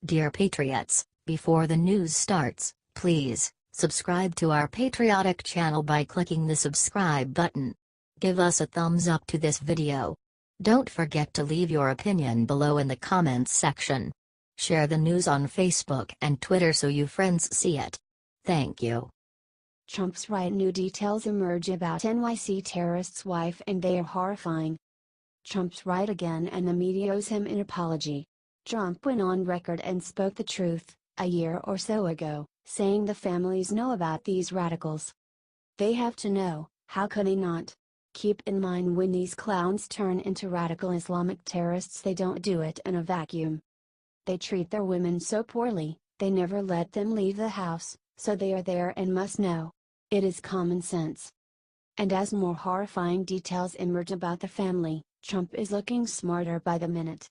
Dear Patriots, before the news starts, please subscribe to our patriotic channel by clicking the subscribe button. Give us a thumbs up to this video. Don't forget to leave your opinion below in the comments section. Share the news on Facebook and Twitter so your friends see it. Thank you. Trump's right. New details emerge about NYC terrorist's wife and they are horrifying. Trump's right again and the media owes him an apology. Trump went on record and spoke the truth, a year or so ago, saying the families know about these radicals. They have to know, how could they not? Keep in mind, when these clowns turn into radical Islamic terrorists, they don't do it in a vacuum. They treat their women so poorly, they never let them leave the house, so they are there and must know. It is common sense. And as more horrifying details emerge about the family, Trump is looking smarter by the minute.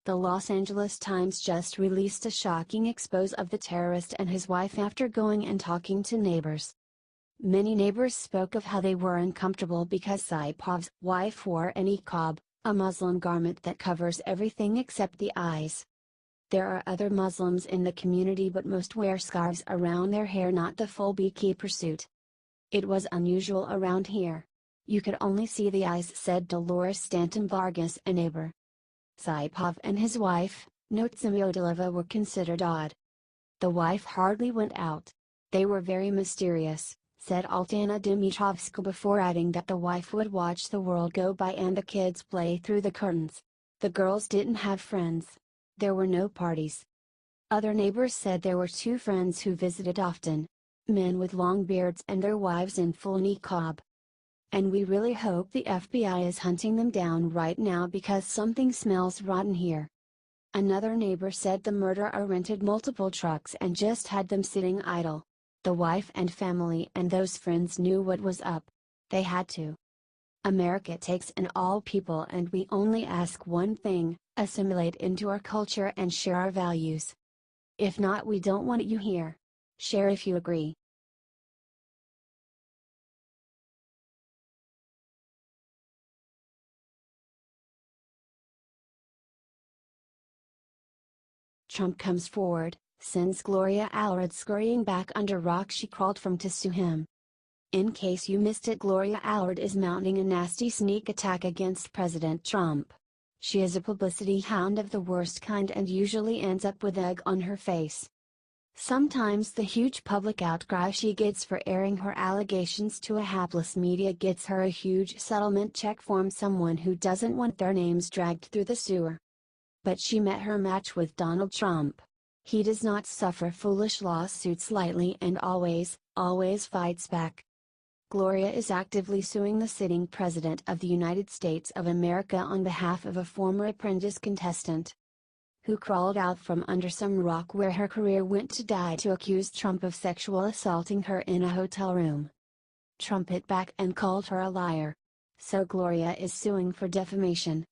The Los Angeles Times just released a shocking expose of the terrorist and his wife after going and talking to neighbors. Many neighbors spoke of how they were uncomfortable because Saipov's wife wore a niqab, a Muslim garment that covers everything except the eyes. There are other Muslims in the community, but most wear scarves around their hair, not the full beekeeper suit. It was unusual around here. You could only see the eyes, said Dolores Stanton Vargas, a neighbor. Saipov and his wife, Notsimiodilova, were considered odd. The wife hardly went out. They were very mysterious, said Altana Dimitrovska, before adding that the wife would watch the world go by and the kids play through the curtains. The girls didn't have friends. There were no parties. Other neighbors said there were two friends who visited often. Men with long beards and their wives in full niqab. And we really hope the FBI is hunting them down right now because something smells rotten here. Another neighbor said the murderer rented multiple trucks and just had them sitting idle. The wife and family and those friends knew what was up. They had to. America takes in all people and we only ask one thing: assimilate into our culture and share our values. If not, we don't want you here. Share if you agree. Trump comes forward, sends Gloria Allred scurrying back under rock she crawled from to sue him. In case you missed it, Gloria Allred is mounting a nasty sneak attack against President Trump. She is a publicity hound of the worst kind and usually ends up with egg on her face. Sometimes the huge public outcry she gets for airing her allegations to a hapless media gets her a huge settlement check from someone who doesn't want their names dragged through the sewer. But she met her match with Donald Trump. He does not suffer foolish lawsuits lightly and always fights back. Gloria is actively suing the sitting President of the United States of America on behalf of a former Apprentice contestant who crawled out from under some rock where her career went to die to accuse Trump of sexual assaulting her in a hotel room. Trump hit back and called her a liar. So Gloria is suing for defamation.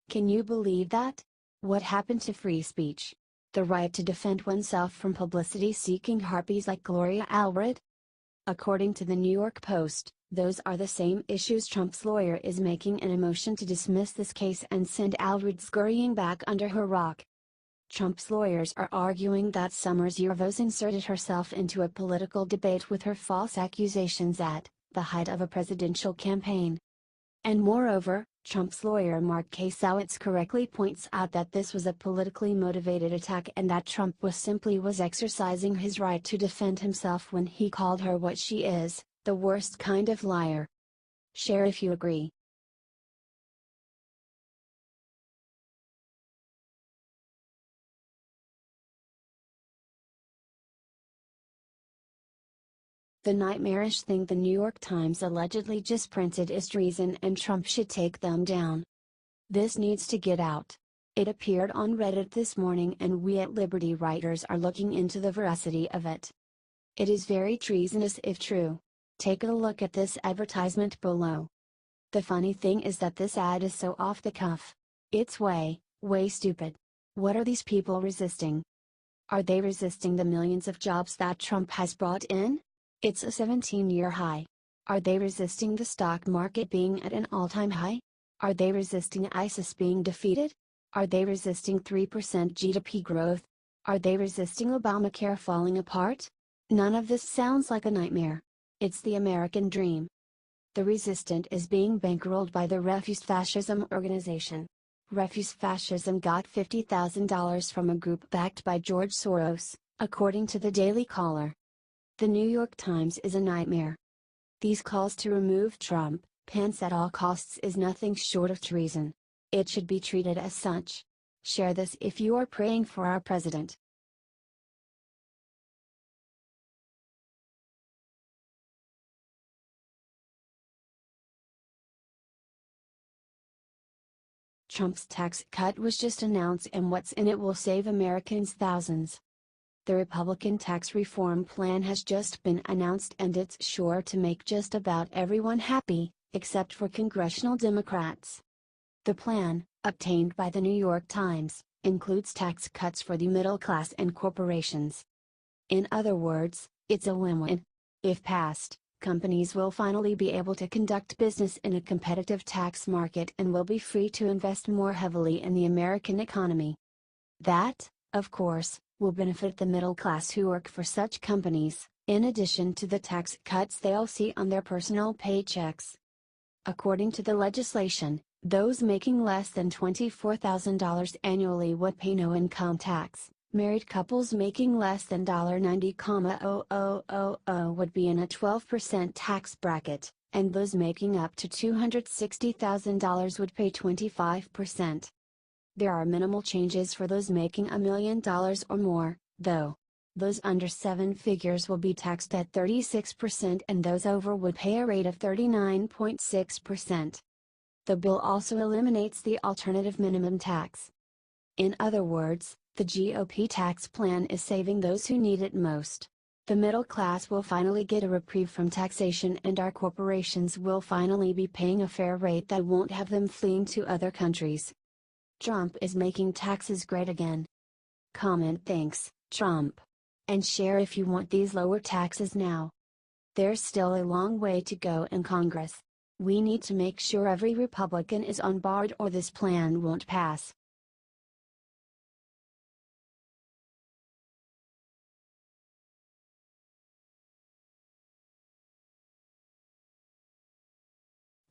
Can you believe that? What happened to free speech? The right to defend oneself from publicity-seeking harpies like Gloria Allred? According to the New York Post, those are the same issues Trump's lawyer is making in a motion to dismiss this case and send Allred scurrying back under her rock. Trump's lawyers are arguing that Summers Yurvos inserted herself into a political debate with her false accusations at the height of a presidential campaign. And moreover, Trump's lawyer Mark Kasowitz correctly points out that this was a politically motivated attack and that Trump was exercising his right to defend himself when he called her what she is, the worst kind of liar. Share if you agree. The nightmarish thing the New York Times allegedly just printed is treason and Trump should take them down. This needs to get out. It appeared on Reddit this morning and we at Liberty Writers are looking into the veracity of it. It is very treasonous if true. Take a look at this advertisement below. The funny thing is that this ad is so off the cuff. It's way stupid. What are these people resisting? Are they resisting the millions of jobs that Trump has brought in? It's a 17-year high. Are they resisting the stock market being at an all-time high? Are they resisting ISIS being defeated? Are they resisting 3% GDP growth? Are they resisting Obamacare falling apart? None of this sounds like a nightmare. It's the American dream. The resistance is being bankrolled by the Refuse Fascism organization. Refuse Fascism got $50,000 from a group backed by George Soros, according to the Daily Caller. The New York Times is a nightmare. These calls to remove Trump, Pence at all costs is nothing short of treason. It should be treated as such. Share this if you are praying for our president. Trump's tax cut was just announced and what's in it will save Americans thousands. The Republican tax reform plan has just been announced and it's sure to make just about everyone happy, except for congressional Democrats. The plan, obtained by the New York Times, includes tax cuts for the middle class and corporations. In other words, it's a win-win. If passed, companies will finally be able to conduct business in a competitive tax market and will be free to invest more heavily in the American economy. That, of course, will benefit the middle class who work for such companies, in addition to the tax cuts they'll see on their personal paychecks. According to the legislation, those making less than $24,000 annually would pay no income tax. Married couples making less than $90,000 would be in a 12% tax bracket, and those making up to $260,000 would pay 25%. There are minimal changes for those making $1 million or more, though. Those under 7 figures will be taxed at 36% and those over would pay a rate of 39.6%. The bill also eliminates the alternative minimum tax. In other words, the GOP tax plan is saving those who need it most. The middle class will finally get a reprieve from taxation and our corporations will finally be paying a fair rate that won't have them fleeing to other countries. Trump is making taxes great again. Comment thanks, Trump. And share if you want these lower taxes now. There's still a long way to go in Congress. We need to make sure every Republican is on board or this plan won't pass.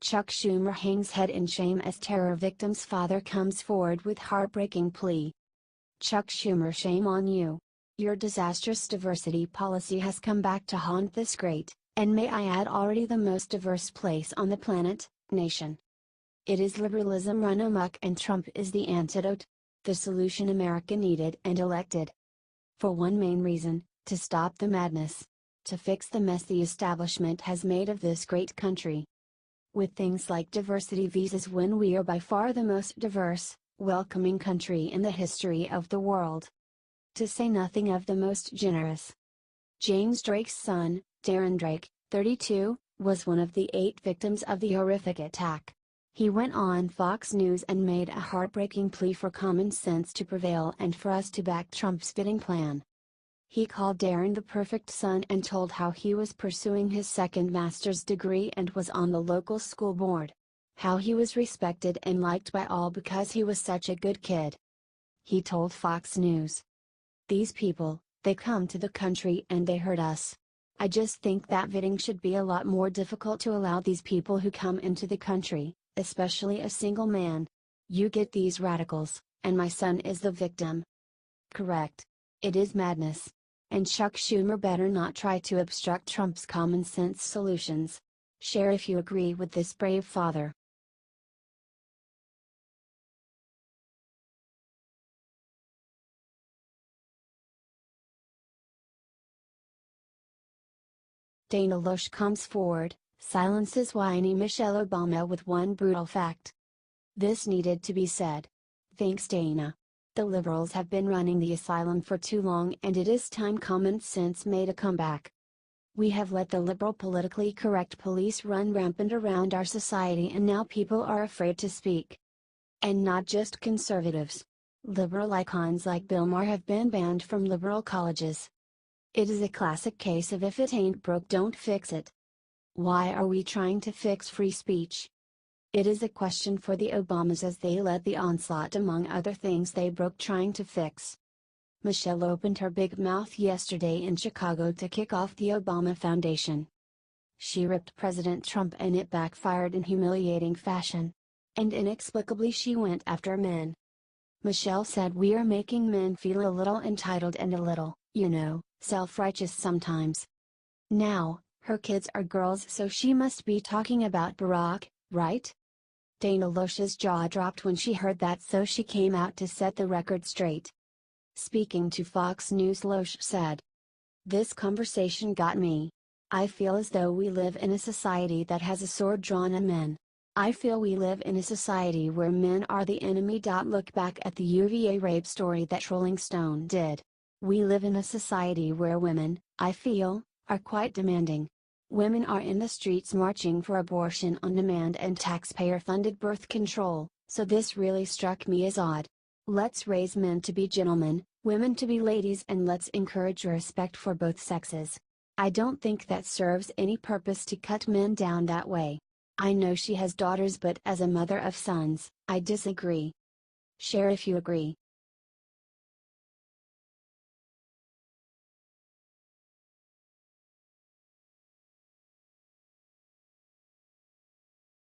Chuck Schumer hangs head in shame as terror victim's father comes forward with heartbreaking plea. Chuck Schumer, shame on you. Your disastrous diversity policy has come back to haunt this great, and may I add already the most diverse place on the planet, nation. It is liberalism run amok and Trump is the antidote, the solution America needed and elected. For one main reason, to stop the madness. To fix the mess the establishment has made of this great country. With things like diversity visas when we are by far the most diverse, welcoming country in the history of the world. To say nothing of the most generous. James Drake's son, Darren Drake, 32, was one of the 8 victims of the horrific attack. He went on Fox News and made a heartbreaking plea for common sense to prevail and for us to back Trump's bidding plan. He called Darren the perfect son and told how he was pursuing his second master's degree and was on the local school board. How he was respected and liked by all because he was such a good kid. He told Fox News. These people, they come to the country and they hurt us. I just think that vetting should be a lot more difficult to allow these people who come into the country, especially a single man. You get these radicals, and my son is the victim. Correct. It is madness. And Chuck Schumer better not try to obstruct Trump's common sense solutions. Share if you agree with this brave father. Dana Loesch comes forward, silences whiny Michelle Obama with one brutal fact. This needed to be said. Thanks Dana. The liberals have been running the asylum for too long and it is time common sense made a comeback. We have let the liberal politically correct police run rampant around our society and now people are afraid to speak. And not just conservatives. Liberal icons like Bill Maher have been banned from liberal colleges. It is a classic case of if it ain't broke don't fix it. Why are we trying to fix free speech? It is a question for the Obamas as they led the onslaught among other things they broke trying to fix. Michelle opened her big mouth yesterday in Chicago to kick off the Obama Foundation. She ripped President Trump and it backfired in humiliating fashion. And inexplicably she went after men. Michelle said we are making men feel a little entitled and a little, self-righteous sometimes. Now, her kids are girls, so she must be talking about Barack, right? Dana Loesch's jaw dropped when she heard that, so she came out to set the record straight. Speaking to Fox News, Loesch said, "This conversation got me. I feel as though we live in a society that has a sword drawn on men. I feel we live in a society where men are the enemy. Look back at the UVA rape story that Rolling Stone did. We live in a society where women, I feel, are quite demanding. Women are in the streets marching for abortion on demand and taxpayer-funded birth control, so this really struck me as odd. Let's raise men to be gentlemen, women to be ladies, and let's encourage respect for both sexes. I don't think that serves any purpose to cut men down that way. I know she has daughters, but as a mother of sons, I disagree. Share if you agree."